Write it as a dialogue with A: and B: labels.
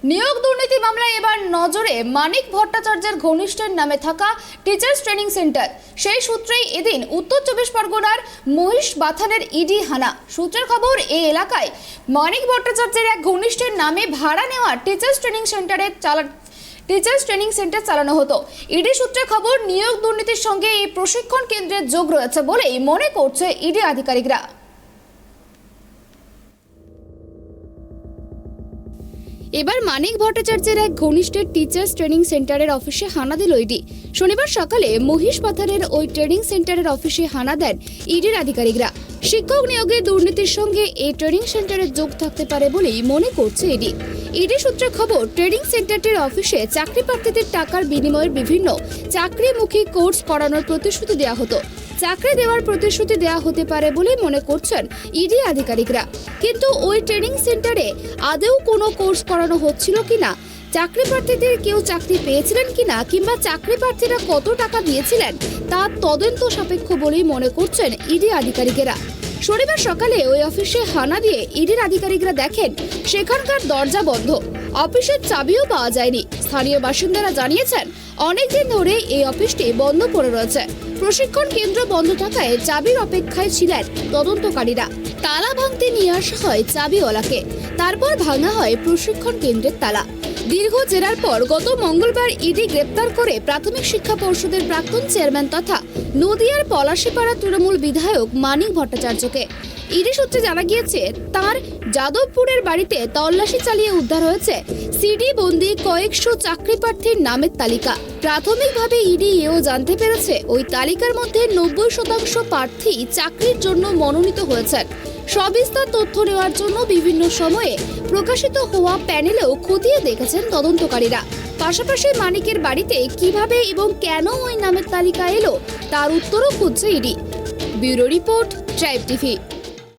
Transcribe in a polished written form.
A: নিয়োগ দুর্নীতি মামলায় এবার নজরে মানিক ভট্টাচার্যের ঘনিষ্ঠের নামে থাকা টিচার্স ট্রেনিং সেন্টার। সেই সূত্রেই এদিন উত্তর চব্বিশ পরগনার মহিষবাথানের ইডি হানা। সূত্রের খবর, এই এলাকায় মানিক ভট্টাচার্যের এক ঘনিষ্ঠের নামে ভাড়া নেওয়া টিচার্স ট্রেনিং সেন্টার চালানো হতো। ইডি সূত্রে খবর, নিয়োগ দুর্নীতির সঙ্গে এই প্রশিক্ষণ কেন্দ্রের যোগ রয়েছে বলেই মনে করছে ইডি আধিকারিকরা। এবার মানিক ভট্টাচার্যের এক ঘনিষ্ঠের টিচার্স ট্রেনিং সেন্টারের অফিসে হানা দিল ইডি। শনিবার সকালে মহিষবাথানের ওই ট্রেনিং সেন্টারের অফিসে হানা দেন ইডির আধিকারিকরা। শিক্ষক নিয়োগের দুর্নীতির সঙ্গে এই ট্রেনিং সেন্টারের যোগ থাকতে পারে বলেই মনে করছে ইডি। ইডি সূত্রে খবর, ট্রেনিং সেন্টারটির অফিসে চাকরি প্রার্থীদের টাকার বিনিময়ে বিভিন্ন চাকরিমুখী কোর্স করানোর প্রতিশ্রুতি দেওয়া হতো। চাকরি দেওয়ার প্রতিশ্রুতি দেওয়া হতে পারে বলে মনে করছেন ইডি আধিকারিকরা। কিন্তু ওই ট্রেনিং সেন্টারে আদৌ কোনো কোর্স করানো হচ্ছিল কিনা, চাকরি প্রার্থীদের কেউ চাকরি পেয়েছিলেন কিনা, কিংবা চাকরি প্রার্থীরা কত টাকা দিয়েছিলেন তা তদন্ত সাপেক্ষ বলেই মনে করছেন ইডি আধিকারিকেরা। শনিবার সকালে ওই অফিসে হানা দিয়ে ইডির আধিকারিকরা দেখেন সেখানকার দরজা বন্ধ, অফিসের চাবিও পাওয়া যায়নি। স্থানীয় বাসিন্দারা জানিয়েছেন, অনেকদিন ধরে এই অফিসটি বন্ধ পড়ে রয়েছে। প্রশিক্ষণ কেন্দ্র বন্ধ থাকায় চাবির অপেক্ষায় ছিলেন তদন্তকারীরা। তালা ভাঙতে নিয়ে আসা হয় চাবিওয়ালাকে, তারপর ভাঙা হয় প্রশিক্ষণ কেন্দ্রের তালা। দীর্ঘ জেরার পর গত মঙ্গলবার ইডি গ্রেপ্তার করে প্রাথমিক শিক্ষা পর্ষদের প্রাক্তন চেয়ারম্যান তথা নদিয়ার পলাশীপাড়া তৃণমূল বিধায়ক মানিক ভট্টাচার্যকে। ইডি সূত্রে জানা গিয়েছে, তার যাদবপুরের বাড়িতে তল্লাশি চালিয়ে উদ্ধার হয়েছে সিডি বন্দি কয়েকশো চাকরি প্রার্থীর নামের তালিকা। প্রাথমিকভাবে ইডি এও জানতে পেরেছে, ওই তালিকার মধ্যে 90% প্রার্থী চাকরির জন্য মনোনীত হয়েছেন। সবিস্তার তথ্য নেওয়ার জন্য বিভিন্ন সময়ে প্রকাশিত হওয়া প্যানেলেও খতিয়ে দেখেছেন তদন্তকারীরা। পাশাপাশি মানিকের বাড়িতে কিভাবে এবং কেন ওই নামের তালিকা এলো তার উত্তরও খুঁজছে ED. Bureau report, tribe TV.